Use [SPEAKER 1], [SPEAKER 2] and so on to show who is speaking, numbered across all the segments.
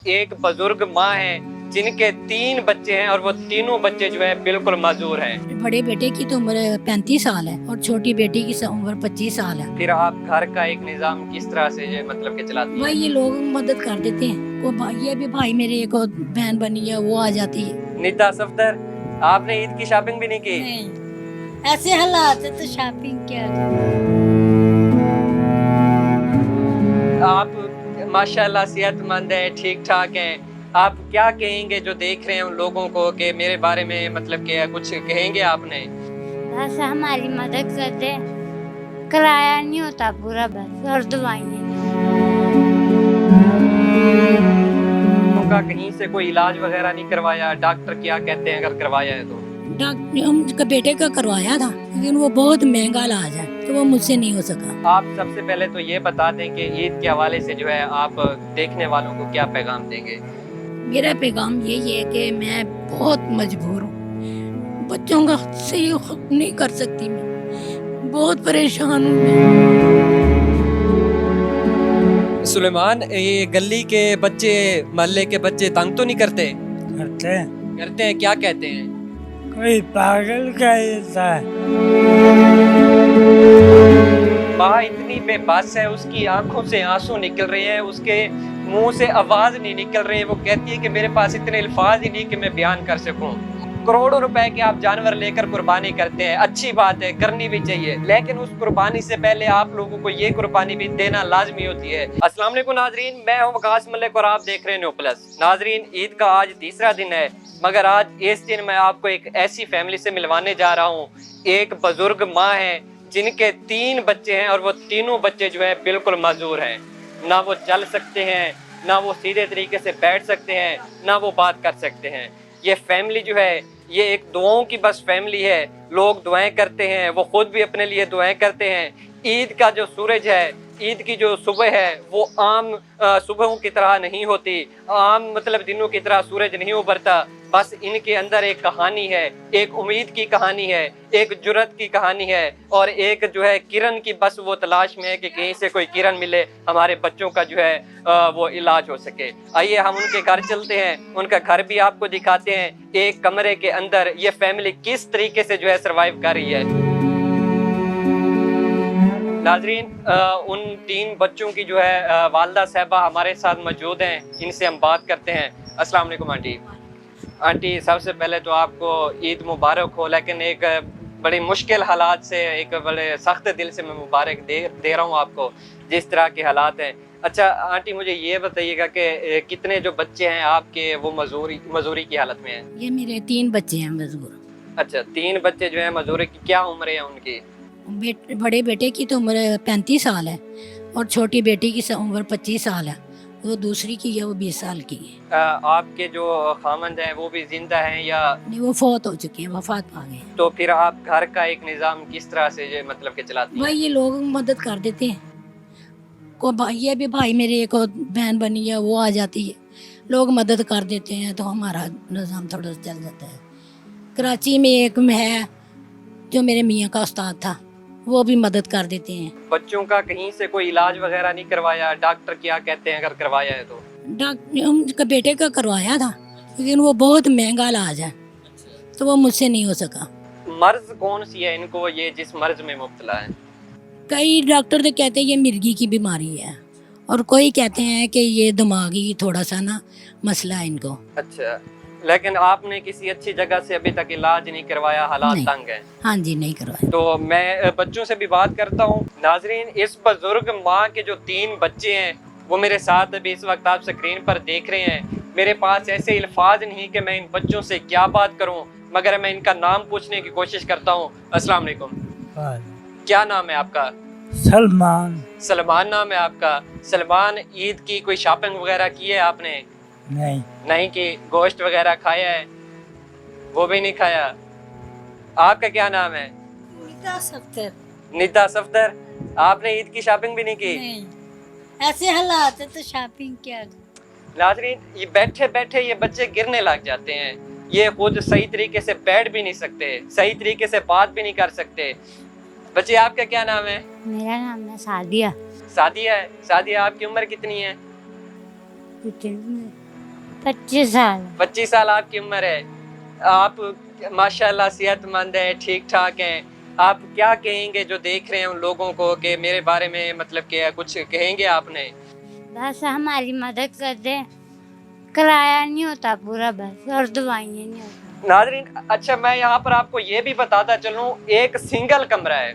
[SPEAKER 1] ایک بزرگ ماں ہے جن کے 3 بچے ہیں اور وہ تینوں بچے جو ہے بالکل معذور ہیں۔
[SPEAKER 2] بڑے بیٹے کی تو عمر 35 سال ہے اور چھوٹی بیٹی کی عمر 25 سال ہے۔
[SPEAKER 1] پھر آپ گھر کا ایک نظام کس طرح سے یہ مطلب کہ چلاتی ہیں؟
[SPEAKER 2] بھائی یہ لوگ مدد کر دیتے ہیں، یہ بھی بھائی میرے ایک اور بہن بنی ہے وہ آ جاتی ہے۔
[SPEAKER 1] نیتا صفدر، آپ نے عید کی شاپنگ بھی نہیں کی؟
[SPEAKER 2] نہیں، ایسے حالات ہے تو شاپنگ کیا
[SPEAKER 1] آپ ماشاءاللہ صحت مند ہیں، ٹھیک ٹھاک ہیں، آپ کیا کہیں گے جو دیکھ رہے ہیں ان لوگوں کو کہ میرے بارے میں مطلب کہ کچھ کہیں گے آپ نے؟
[SPEAKER 3] بس ہماری مدد کر دے، کرایہ نہیں ہوتا پورا بس اور دوائیں
[SPEAKER 1] کا کہیں سے کوئی علاج وغیرہ نہیں کروایا؟ ڈاکٹر کیا کہتے ہیں اگر کروایا ہے تو؟
[SPEAKER 2] ڈاکٹر ہم کا بیٹے کا کروایا تھا لیکن وہ بہت مہنگا علاج ہے تو وہ مجھ سے نہیں ہو سکا۔
[SPEAKER 1] آپ سب سے پہلے تو یہ بتا دیں کہ عید کے حوالے سے جو ہے آپ دیکھنے والوں کو کیا پیغام دیں گے؟
[SPEAKER 2] میرا پیغام یہی ہے کہ میں بہت مجبور ہوں، بچوں کا صحیح خود نہیں کر سکتی، میں بہت پریشان ہوں میں۔
[SPEAKER 1] سلیمان، یہ گلی کے بچے، محلے کے بچے تنگ تو نہیں کرتے؟ کرتے ہیں، کیا کہتے ہیں؟
[SPEAKER 4] کوئی پاگل کہتا ہے۔
[SPEAKER 1] ماں اتنی بے بس ہے، اس کی آنکھوں سے آنسو نکل رہے ہیں، اس کے منہ سے آواز نہیں نکل رہی ہے، وہ کہتی ہے کہ میرے پاس اتنے الفاظ ہی نہیں کہ میں بیان کر سکوں۔ کروڑوں روپے کے آپ جانور لے کر قربانی کرتے ہیں، اچھی بات ہے، کرنی بھی چاہیے، لیکن اس قربانی سے پہلے آپ لوگوں کو یہ قربانی بھی دینا لازمی ہوتی ہے۔ السلام علیکم ناظرین، میں ہوں وقاص ملک اور آپ دیکھ رہے ہیں نیو پلس۔ ناظرین، عید کا آج تیسرا دن ہے، مگر آج اس دن میں آپ کو ایک ایسی فیملی سے ملوانے جا رہا ہوں۔ ایک بزرگ ماں ہے جن کے 3 بچے ہیں اور وہ تینوں بچے جو ہے بالکل معذور ہیں، نہ وہ چل سکتے ہیں، نہ وہ سیدھے طریقے سے بیٹھ سکتے ہیں، نہ وہ بات کر سکتے ہیں۔ یہ فیملی جو ہے یہ ایک دعاؤں کی بس فیملی ہے، لوگ دعائیں کرتے ہیں، وہ خود بھی اپنے لیے دعائیں کرتے ہیں۔ عید کا جو سورج ہے، عید کی جو صبح ہے وہ عام صبحوں کی طرح نہیں ہوتی، عام مطلب دنوں کی طرح سورج نہیں ابھرتا، بس ان کے اندر ایک کہانی ہے، ایک امید کی کہانی ہے، ایک جرت کی کہانی ہے، اور ایک جو ہے کرن کی بس وہ تلاش میں ہے کہ کہیں سے کوئی کرن ملے، ہمارے بچوں کا جو ہے وہ علاج ہو سکے۔ آئیے ہم ان کے گھر چلتے ہیں، ان کا گھر بھی آپ کو دکھاتے ہیں، ایک کمرے کے اندر یہ فیملی کس طریقے سے جو ہے سروائیو کر رہی ہے۔ ناظرین، ان 3 بچوں کی جو ہے والدہ صاحبہ ہمارے ساتھ موجود ہیں، ان سے ہم بات کرتے ہیں۔ السلام علیکم آنٹی۔ آنٹی، سب سے پہلے تو آپ کو عید مبارک ہو، لیکن ایک بڑی مشکل حالات سے، ایک بڑے سخت دل سے میں مبارک دے رہا ہوں آپ کو، جس طرح کے حالات ہیں۔ اچھا آنٹی، مجھے یہ بتائیے گا کہ کتنے جو بچے ہیں آپ کے وہ مزوری کی حالت میں ہیں؟
[SPEAKER 2] یہ میرے 3 بچے ہیں مزدور۔
[SPEAKER 1] اچھا، 3 بچے جو ہیں مزوری کی، کیا عمریں ہیں ان کی؟
[SPEAKER 2] بڑے بیٹے کی تو عمر 35 سال ہے اور چھوٹی بیٹی کی عمر 25 سال ہے، وہ دوسری کی ہے، وہ 20 سال کی ہے۔
[SPEAKER 1] آپ کے جو خامند ہیں وہ بھی زندہ ہیں یا
[SPEAKER 2] نہیں، وہ فوت ہو چکے ہیں، وفات پا گئے ہیں۔
[SPEAKER 1] تو پھر آپ گھر کا ایک نظام کس طرح سے یہ مطلب کہ چلاتی ہیں؟
[SPEAKER 2] بھائی یہ لوگ مدد کر دیتے ہیں، یہ بھی بھائی میرے ایک اور بہن بنی ہے وہ آ جاتی ہے، لوگ مدد کر دیتے ہیں تو ہمارا نظام تھوڑا سا چل جاتا ہے۔ کراچی میں ایک ہے جو میرے میاں کا استاد تھا، وہ بھی مدد کر دیتے ہیں۔
[SPEAKER 1] بچوں کا کہیں سے کوئی علاج وغیرہ نہیں کروایا؟ ڈاکٹر کیا کہتے ہیں اگر کروایا ہے تو؟
[SPEAKER 2] ڈاکٹر ہم کا بیٹے کا کروایا تھا لیکن وہ بہت مہنگا علاج ہے تو وہ مجھ سے نہیں ہو سکا۔
[SPEAKER 1] مرض کون سی ہے ان کو یہ جس مرض میں مبتلا ہے؟
[SPEAKER 2] کئی ڈاکٹر تو کہتے ہیں یہ مرگی کی بیماری ہے اور کوئی کہتے ہیں کہ یہ دماغی تھوڑا سا نا مسئلہ ہے ان کو۔
[SPEAKER 1] اچھا، لیکن آپ نے کسی اچھی جگہ سے ابھی تک علاج نہیں کروایا؟ حالات
[SPEAKER 2] نہیں،
[SPEAKER 1] تنگ ہیں؟
[SPEAKER 2] ہاں جی نہیں کروایا۔
[SPEAKER 1] تو میں بچوں سے بھی بات کرتا ہوں۔ ناظرین، اس بزرگ ماں کے جو 3 بچے ہیں وہ میرے ساتھ ابھی اس وقت آپ سکرین پر دیکھ رہے ہیں۔ میرے پاس ایسے الفاظ نہیں کہ میں ان بچوں سے کیا بات کروں، مگر میں ان کا نام پوچھنے کی کوشش کرتا ہوں۔ السلام علیکم، کیا نام ہے آپ کا؟
[SPEAKER 4] سلمان۔
[SPEAKER 1] سلمان نام ہے آپ کا۔ سلمان، عید کی کوئی شاپنگ وغیرہ کی ہے آپ نے؟ نہیں کی۔ گوشت وغیرہ کھایا ہے؟ وہ بھی نہیں کھایا۔ آپ کا کیا نام ہے؟ نیتا صفدر، آپ نے عید کی شاپنگ بھی نہیں کی؟
[SPEAKER 2] نہیں، ایسے حالات ہے تو شاپنگ کیا۔
[SPEAKER 1] ناظرین، یہ بیٹھے بیٹھے یہ بچے گرنے لگ جاتے ہیں، یہ خود صحیح طریقے سے بیٹھ بھی نہیں سکتے، صحیح طریقے سے بات بھی نہیں کر سکتے۔ بچے، آپ کا کیا نام ہے؟
[SPEAKER 3] میرا نام ہے سعدیہ۔
[SPEAKER 1] سعدیہ ہے۔ سعدیہ، آپ کی عمر کتنی ہے؟
[SPEAKER 3] 25 साल।
[SPEAKER 1] 25 साल आपकी उम्र है। आप माशाल्लाह सेहतमंद हैं, ठीक ठाक हैं। आप क्या कहेंगे जो देख रहे हैं उन लोगों को कि मेरे बारे में मतलब क्या कुछ कहेंगे आपने?
[SPEAKER 3] बस हमारी मदद कर दे, किराया नहीं होता पूरा बस, और दवाइयाँ नहीं होती।
[SPEAKER 1] नाज़रीन, अच्छा मैं यहाँ पर आपको ये भी बताता चलूँ, एक सिंगल कमरा है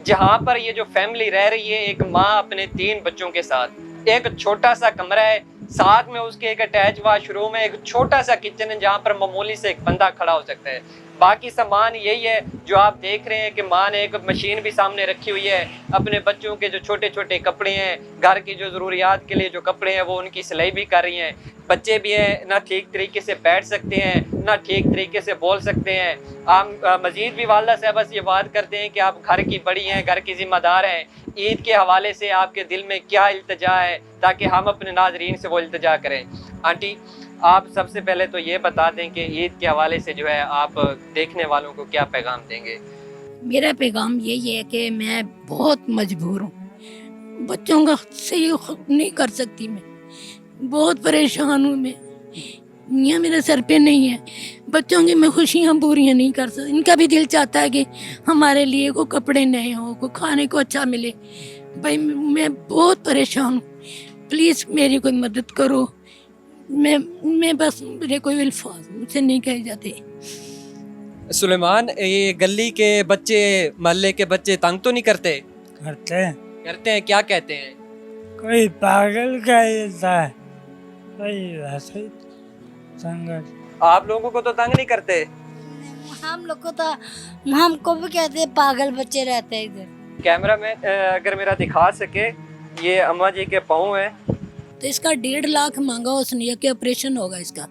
[SPEAKER 1] जहाँ पर ये जो फैमिली रह रही है, एक माँ अपने 3 बच्चों के साथ। एक छोटा सा कमरा है, साथ में उसके एक अटैच वाशरूम है, एक छोटा सा किचन है जहाँ पर मामूली से एक बंदा खड़ा हो सकता है। बाकी सामान यही है जो आप देख रहे हैं कि माँ ने एक मशीन भी सामने रखी हुई है। अपने बच्चों के जो छोटे छोटे कपड़े हैं, घर की जो ज़रूरियात के लिए जो कपड़े हैं, वो उनकी सिलाई भी कर रही हैं। बच्चे भी हैं, ना ठीक तरीके से बैठ सकते हैं, ना ठीक तरीके से बोल सकते हैं। हम मज़ीद भी वालदा साहब बस ये बात करते हैं कि आप घर की बड़ी हैं, घर की ज़िम्मेदार हैं। ईद के हवाले से आपके दिल में क्या इल्तिजा है ताकि हम अपने नाज़रीन से वो इल्तिजा करें? आंटी, आप सबसे पहले तो ये बता दें कि ईद के हवाले से जो है आप देखने वालों को क्या पैगाम देंगे?
[SPEAKER 2] मेरा पैगाम यही है कि मैं बहुत मजबूर हूँ, बच्चों का सही नहीं कर सकती, मैं बहुत परेशान हूँ। मैं मियाँ मेरे सर पे नहीं है, बच्चों की मैं खुशियाँ पूरी नहीं कर सकती। इनका भी दिल चाहता है कि हमारे लिए को कपड़े नए हो, को खाने को अच्छा मिले। भाई मैं बहुत परेशान हूँ, प्लीज़ मेरी कोई मदद करो। मैं बस, मेरे कोई अल्फाज मुझसे नहीं कहे जाते।
[SPEAKER 1] सुलेमान, ये गली के बच्चे, मोहल्ले के बच्चे तंग तो नहीं करते?
[SPEAKER 4] करते हैं।
[SPEAKER 1] करते हैं, क्या कहते हैं?
[SPEAKER 4] कोई पागल का देता है, कोई वैसे ही संगत।
[SPEAKER 1] आप लोगों को तो तंग नहीं करते?
[SPEAKER 5] हम लोग को तो, हमको भी कहते हैं पागल बच्चे रहते हैं इधर।
[SPEAKER 1] कैमरा में अगर मेरा दिखा सके, ये अम्मा जी के पाँव हैं।
[SPEAKER 2] तो इसका 1.5 लाख मांगा उसने कि ऑपरेशन होगा इसका,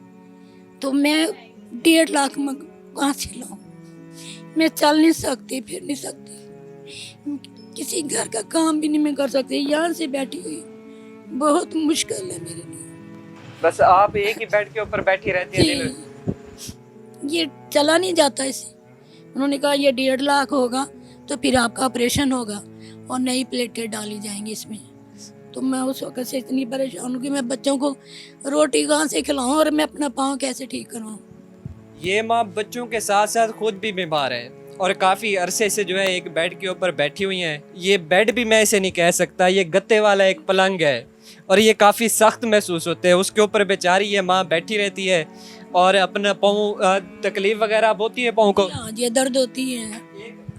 [SPEAKER 2] तो मैं 1.5 लाख कहाँ से लाऊं? मैं चल नहीं सकती, फिर नहीं सकती, किसी घर का काम भी नहीं मैं कर सकती। यहाँ से बैठी हुई बहुत मुश्किल है मेरे लिए।
[SPEAKER 1] बस आप एक ही बेड के ऊपर बैठी रहती हैं दिन में?
[SPEAKER 2] ये चला नहीं जाता इसे। उन्होंने कहा ये 1.5 लाख होगा तो फिर आपका ऑपरेशन होगा और नई प्लेटें डाली जाएंगी इसमें। तो मैं उस वक्त से इतनी परेशान हूँ कि मैं बच्चों को रोटी कहाँ से खिलाऊँ और मैं अपना पाँव कैसे ठीक कराऊँ।
[SPEAKER 1] ये माँ बच्चों के साथ साथ खुद भी बीमार है और काफ़ी अरसे से जो है एक बेड के ऊपर बैठी हुई हैं। ये बेड भी मैं इसे नहीं कह सकता, ये गत्ते वाला एक पलंग है और ये काफ़ी सख्त महसूस होते हैं। उसके ऊपर बेचारी ये माँ बैठी रहती है और अपना पाँव, तकलीफ वगैरह होती है पाँव को?
[SPEAKER 2] हाँ, ये दर्द होती है।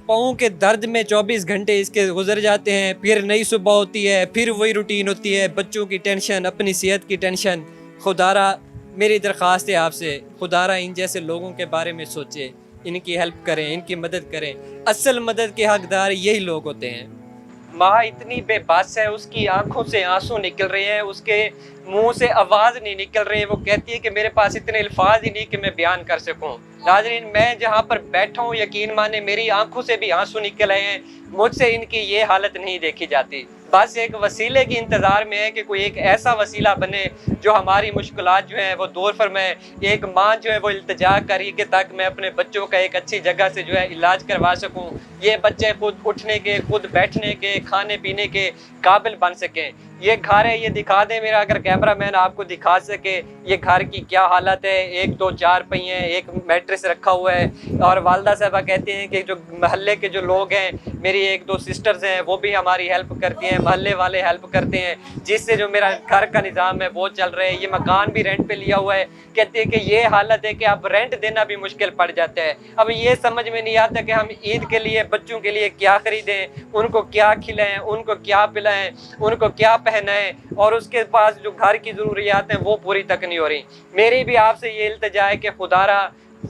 [SPEAKER 1] पाँव के दर्द में 24 घंटे इसके गुजर जाते हैं, फिर नई सुबह होती है, फिर वही रूटीन होती है, बच्चों की टेंशन, अपनी सेहत की टेंशन। खुदारा मेरी दरख्वास्त है आपसे, खुदारा इन जैसे लोगों के बारे में सोचे, इनकी हेल्प करें, इनकी मदद करें। असल मदद के हकदार यही लोग होते हैं। माँ इतनी बेबस है, उसकी आंखों से आंसू निकल रहे हैं, उसके मुंह से आवाज़ नहीं निकल रही है। वो कहती है कि मेरे पास इतने अल्फाज ही नहीं कि मैं बयान कर सकूं। नाज़रीन, मैं जहाँ पर बैठा हूँ, यकीन माने मेरी आंखों से भी आंसू निकल आए हैं। मुझसे इनकी ये हालत नहीं देखी जाती। बस एक वसीले की इंतज़ार में है कि कोई एक ऐसा वसीला बने जो हमारी मुश्किलात जो हैं वो दूर फरमाए। एक माँ जो है वो इल्तिजा करी कि ताकि मैं अपने बच्चों का एक अच्छी जगह से जो है इलाज करवा सकूं। ये बच्चे खुद उठने के, खुद बैठने के, खाने पीने के काबिल बन सकें। ये घर है, ये दिखा दे मेरा अगर कैमरामैन आपको दिखा सके ये घर की क्या हालत है। 1 2 4 पहिए, एक मैट्रेस रखा हुआ है। और वालदा साहबा कहते हैं कि जो महल्ले के जो लोग हैं, मेरी 1 2 सिस्टर्स हैं, वो भी हमारी हेल्प करती हैं, महल्ले वाले हेल्प करते हैं, जिससे जो मेरा घर का निज़ाम है वो चल रहा है। ये मकान भी रेंट पे लिया हुआ है। कहते हैं कि ये हालत है कि अब रेंट देना भी मुश्किल पड़ जाता है। अब ये समझ में नहीं आता कि हम ईद के लिए बच्चों के लिए क्या खरीदें, उनको क्या खिलाएं, उनको क्या पिलाएं, उनको क्या पहनाएं, और उसके पास जो घर की ज़रूरियात हैं वो पूरी तक नहीं हो रही। मेरी भी आपसे ये इल्तिजा है कि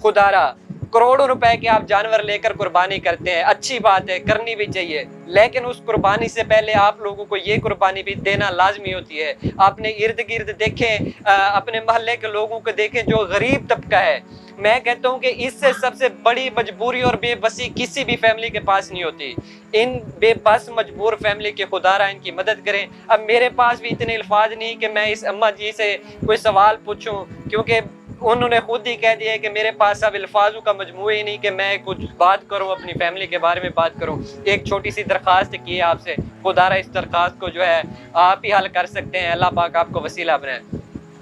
[SPEAKER 1] खुदारा करोड़ों रुपए के आप जानवर लेकर कुर्बानी करते हैं, अच्छी बात है, करनी भी चाहिए, लेकिन उस कुर्बानी से पहले आप लोगों को ये कुर्बानी भी देना लाजमी होती है। आपने इर्द गिर्द देखें, अपने मोहल्ले के लोगों को देखें जो गरीब तबका है। मैं कहता हूँ कि इससे सबसे बड़ी मजबूरी और बेबसी किसी भी फैमिली के पास नहीं होती। इन बेबस मजबूर फैमिली के खुदारा इनकी मदद करें। अब मेरे पास भी इतने अल्फाज नहीं कि मैं इस अम्मा जी से कोई सवाल पूछूं, क्योंकि उन्होंने खुद ही कह दिया है कि मेरे पास अब अल्फाजों का मजमू ही नहीं कि मैं कुछ बात करूं, अपनी फैमिली के बारे में बात करूं। एक छोटी सी दरख्वास्त की है आपसे, खुदारा इस दरख्वास्त को जो है आप ही हल कर सकते हैं। अल्लाह पाक आपको वसीला बनाए।